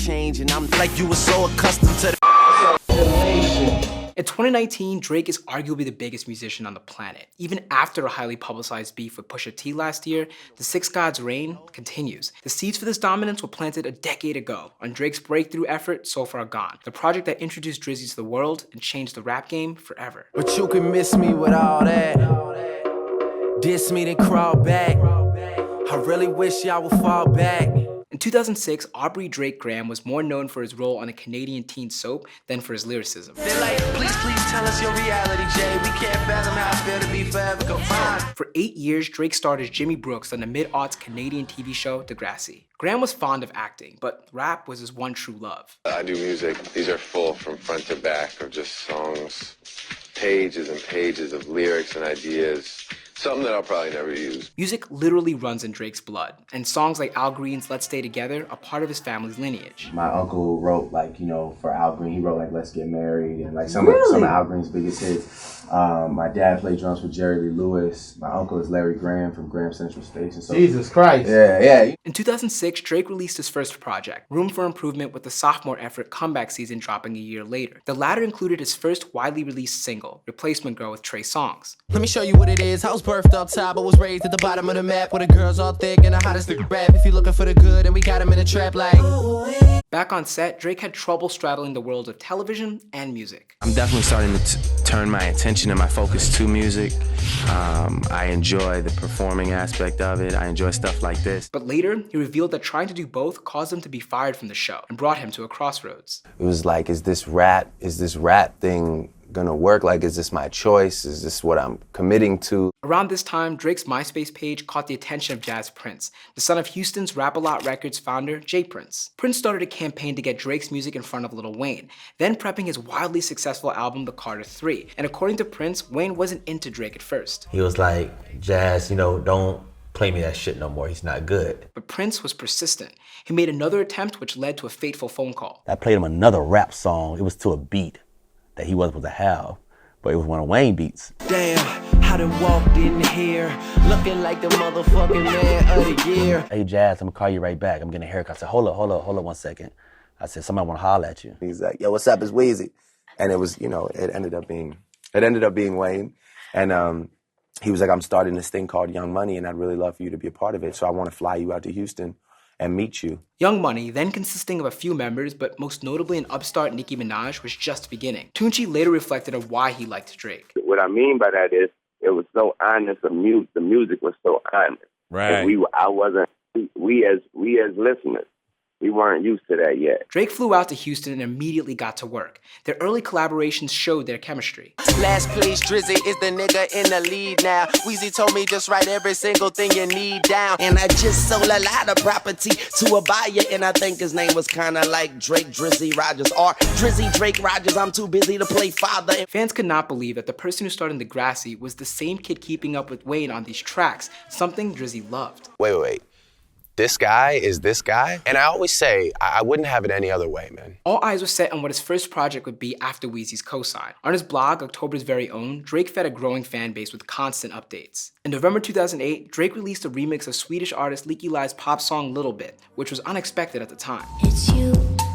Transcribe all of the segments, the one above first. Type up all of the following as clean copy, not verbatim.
change, and I'm like you were so accustomed to the. In 2019, Drake is arguably the biggest musician on the planet. Even after a highly publicized beef with Pusha T last year, the Six Gods' reign continues. The seeds for this dominance were planted a decade ago on Drake's breakthrough effort, So Far Gone, the project that introduced Drizzy to the world and changed the rap game forever. But you can miss me with all that. Diss me, then crawl back. I really wish y'all would fall back. In 2006, Aubrey Drake Graham was more known for his role on a Canadian teen soap than for his lyricism. They're like, please tell us your reality, Jay. We can't fathom how I feel to be forever confined. For 8 years, Drake starred as Jimmy Brooks on the mid-aughts Canadian TV show Degrassi. Graham was fond of acting, but rap was his one true love. I do music. These are full from front to back of just songs, pages and pages of lyrics and ideas. Something that I'll probably never use. Music literally runs in Drake's blood, and songs like Al Green's Let's Stay Together are part of his family's lineage. My uncle wrote, like, you know, for Al Green, he wrote like Let's Get Married and like some of Al Green's biggest hits. My dad played drums for Jerry Lee Lewis. My uncle is Larry Graham from Graham Central Station. So, Jesus Christ. Yeah. In 2006, Drake released his first project, Room for Improvement, with the sophomore effort Comeback Season dropping a year later. The latter included his first widely released single, Replacement Girl with Trey Songz. Let me show you what it is. I was birthed up top, I was raised at the bottom of the map, where the girls all thick and the hottest nigga rap. If you're looking for the good, and we got him in a trap like. Back on set, Drake had trouble straddling the worlds of television and music. I'm definitely starting to turn my attention and my focus to music. I enjoy the performing aspect of it. I enjoy stuff like this. But later, he revealed that trying to do both caused him to be fired from the show and brought him to a crossroads. it was like, is this rap thing gonna work? Like, is this my choice? Is this what I'm committing to? Around this time, Drake's MySpace page caught the attention of Jazz Prince, the son of Houston's Rap-A-Lot Records founder, J. Prince. Prince started a campaign to get Drake's music in front of Lil Wayne, then prepping his wildly successful album, The Carter 3. And according to Prince, Wayne wasn't into Drake at first. He was like, Jazz, you know, don't play me that shit no more. He's not good. But Prince was persistent. He made another attempt, which led to a fateful phone call. I played him another rap song. It was to a beat that he wasn't supposed to have, but it was one of Wayne beats. Damn, I done walked in here looking like the motherfucking man of the year. Hey, Jazz, I'm gonna call you right back. I'm getting a haircut. I said, hold up 1 second. I said, somebody wanna holler at you. He's like, yo, what's up? It's Weezy. And it was, you know, it ended up being Wayne. And he was like, I'm starting this thing called Young Money, and I'd really love for you to be a part of it. So I want to fly you out to Houston and meet you. Young Money, then consisting of a few members, but most notably an upstart Nicki Minaj, was just beginning. Tunechi later reflected on why he liked Drake. What I mean by that is it was so honest. The music was so honest. Right. And we as listeners, we weren't used to that yet. Drake flew out to Houston and immediately got to work. Their early collaborations showed their chemistry. Last place, Drizzy is the nigga in the lead now. Weezy told me just write every single thing you need down. And I just sold a lot of property to a buyer, and I think his name was kinda like Drake Drizzy Rogers, or Drizzy Drake Rogers. I'm too busy to play father. Fans could not believe that the person who starred in Degrassi was the same kid keeping up with Wayne on these tracks, something Drizzy loved. Wait. This guy is this guy? And I always say, I wouldn't have it any other way, man. All eyes were set on what his first project would be after Weezy's cosign. On his blog, October's Very Own, Drake fed a growing fan base with constant updates. In November 2008, Drake released a remix of Swedish artist Leaky Lie's pop song Little Bit, which was unexpected at the time. It's you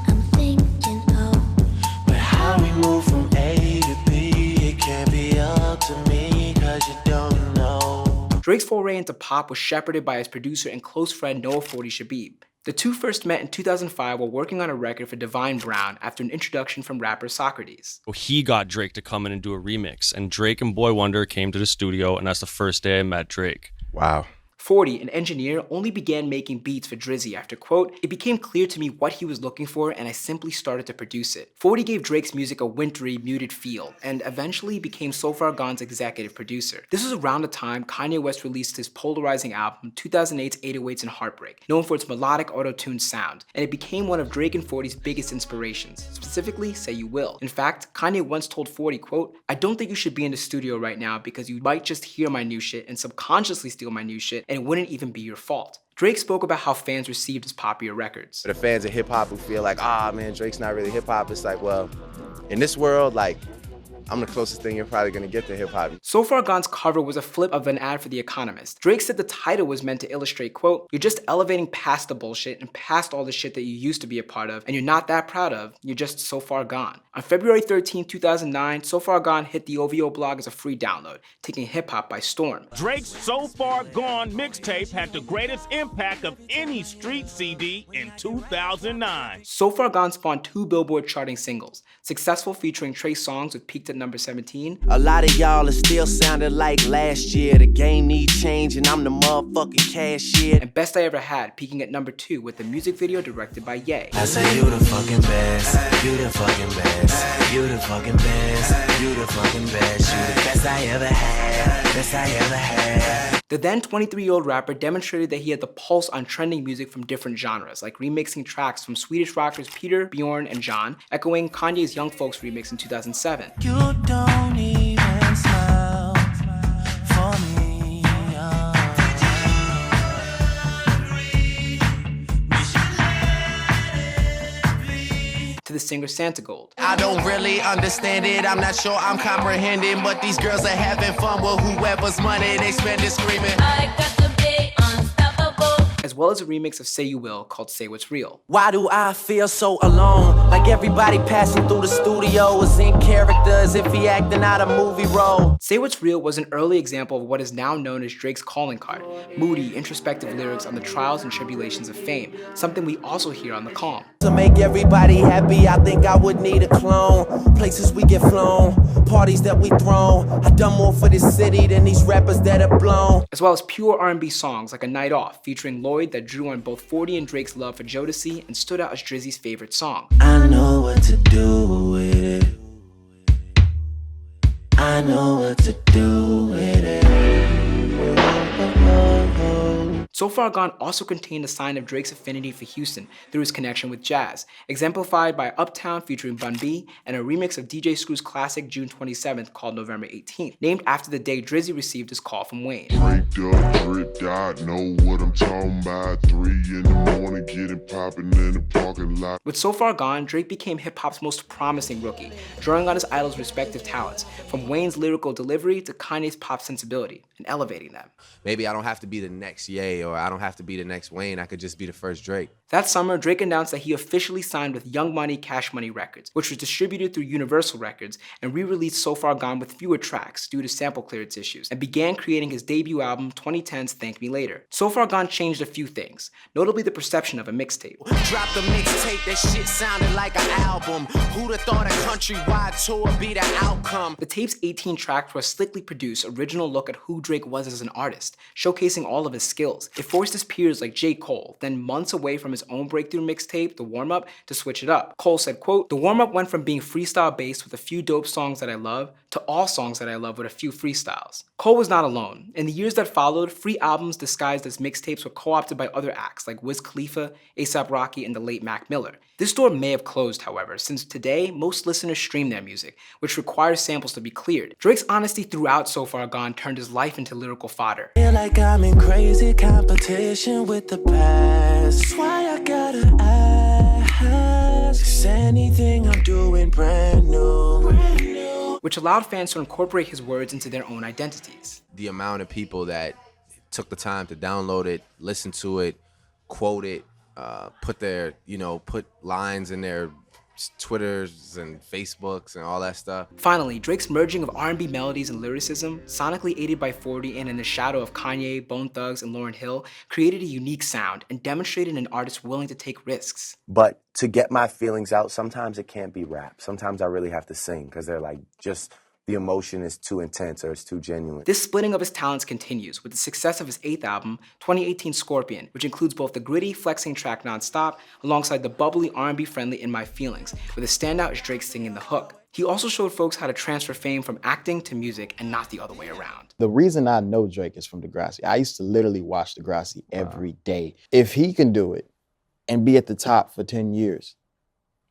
I'm thinking of. But how we move from A to B, it can't be up to me, cause you don't know. Drake's foray into pop was shepherded by his producer and close friend Noah 40 Shabib. The two first met in 2005 while working on a record for Divine Brown after an introduction from rapper Socrates. He got Drake to come in and do a remix, and Drake and Boy Wonder came to the studio, and that's the first day I met Drake. Wow. 40, an engineer, only began making beats for Drizzy after, quote, it became clear to me what he was looking for and I simply started to produce it. 40 gave Drake's music a wintry, muted feel, and eventually became So Far Gone's executive producer. This was around the time Kanye West released his polarizing album, 2008's 808s and Heartbreak, known for its melodic auto-tuned sound, and it became one of Drake and 40's biggest inspirations, specifically Say You Will. In fact, Kanye once told 40, quote, I don't think you should be in the studio right now because you might just hear my new shit and subconsciously steal my new shit, and it wouldn't even be your fault. Drake spoke about how fans received his popular records. The fans of hip hop who feel like, man, Drake's not really hip hop. It's like, well, in this world, like, I'm the closest thing you're probably gonna get to hip hop. So Far Gone's cover was a flip of an ad for The Economist. Drake said the title was meant to illustrate, quote, "You're just elevating past the bullshit and past all the shit that you used to be a part of and you're not that proud of, you're just so far gone." On February 13, 2009, So Far Gone hit the OVO blog as a free download, taking hip-hop by storm. Drake's So Far Gone mixtape had the greatest impact of any street CD in 2009. So Far Gone spawned 2 Billboard charting singles, Successful featuring Trey Songz, which peaked at number 17. A lot of y'all are still sounding like last year. The game needs change and I'm the motherfucking cashier. And Best I Ever Had, peaking at number 2 with the music video directed by Ye. I say you the fucking best, you the fucking best, you the fucking best, you the fucking best, you the best I ever had, best I ever had. The then 23-year-old rapper demonstrated that he had the pulse on trending music from different genres, like remixing tracks from Swedish rockers Peter, Bjorn, and John, echoing Kanye's Young Folks remix in 2007. You don't even smile for me. To the singer Santigold. I don't really understand it, I'm not sure I'm comprehending, but these girls are having fun with whoever's money they spend is screaming. I got to be unstoppable. As well as a remix of Say You Will called Say What's Real. Why do I feel so alone? Like everybody passing through the studio is in character as if he acting out a movie role. Say What's Real was an early example of what is now known as Drake's calling card, moody, introspective lyrics on the trials and tribulations of fame, something we also hear on The Calm. To make everybody happy, I think I would need a clone. Places we get flown, parties that we thrown. I done more for this city than these rappers that have blown. As well as pure R&B songs like A Night Off, featuring Lloyd, that drew on both 40 and Drake's love for Jodeci and stood out as Drizzy's favorite song. I know what to do with it. I know what to do with it. So Far Gone also contained a sign of Drake's affinity for Houston through his connection with jazz, exemplified by Uptown featuring Bun B and a remix of DJ Screw's classic June 27th called November 18th, named after the day Drizzy received his call from Wayne. Draped up, dripped out, know what I'm talking about. 3 in the morning, getting poppin' in the parking lot. With So Far Gone, Drake became hip-hop's most promising rookie, drawing on his idols' respective talents, from Wayne's lyrical delivery to Kanye's pop sensibility, and elevating them. Maybe I don't have to be the next Ye, or I don't have to be the next Wayne. I could just be the first Drake. That summer, Drake announced that he officially signed with Young Money Cash Money Records, which was distributed through Universal Records, and re-released So Far Gone with fewer tracks due to sample clearance issues, and began creating his debut album, 2010's Thank Me Later. So Far Gone changed a few things, notably the perception of a mixtape. Dropped a mixtape, that shit sounded like an album. Who'da thought a countrywide tour be the outcome? The tape's 18 tracks were a slickly produced, original look at who Drake was as an artist, showcasing all of his skills. It forced his peers like J. Cole, then months away from his own breakthrough mixtape, The Warm-Up, to switch it up. Cole said, quote, "The Warm-Up went from being freestyle-based with a few dope songs that I love, to all songs that I love with a few freestyles." Cole was not alone. In the years that followed, free albums disguised as mixtapes were co-opted by other acts like Wiz Khalifa, A$AP Rocky, and the late Mac Miller. This door may have closed, however, since today, most listeners stream their music, which requires samples to be cleared. Drake's honesty throughout So Far Gone turned his life into lyrical fodder. Feel like I'm in crazy competition with the past. That's why I gotta ask, is anything I'm doing brand new? Which allowed fans to incorporate his words into their own identities. The amount of people that took the time to download it, listen to it, quote it, put lines in their Twitters and Facebooks and all that stuff. Finally, Drake's merging of R&B melodies and lyricism, sonically aided by 40 and in the shadow of Kanye, Bone Thugs, and Lauryn Hill, created a unique sound and demonstrated an artist willing to take risks. But to get my feelings out, sometimes it can't be rap. Sometimes I really have to sing because they're like, just the emotion is too intense or it's too genuine. This splitting of his talents continues with the success of his 8th album, 2018 Scorpion, which includes both the gritty, flexing track Nonstop, alongside the bubbly, R&B friendly In My Feelings, where the standout is Drake singing the hook. He also showed folks how to transfer fame from acting to music and not the other way around. The reason I know Drake is from Degrassi. I used to literally watch Degrassi every day. If he can do it and be at the top for 10 years,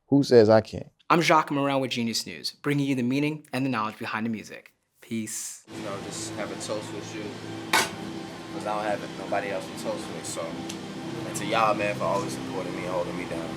who says I can't? I'm Jacques Morin with Genius News, bringing you the meaning and the knowledge behind the music. Peace. You know, just have a toast with you, because I don't have nobody else to toast with, so. And to y'all, man, for always supporting me and holding me down.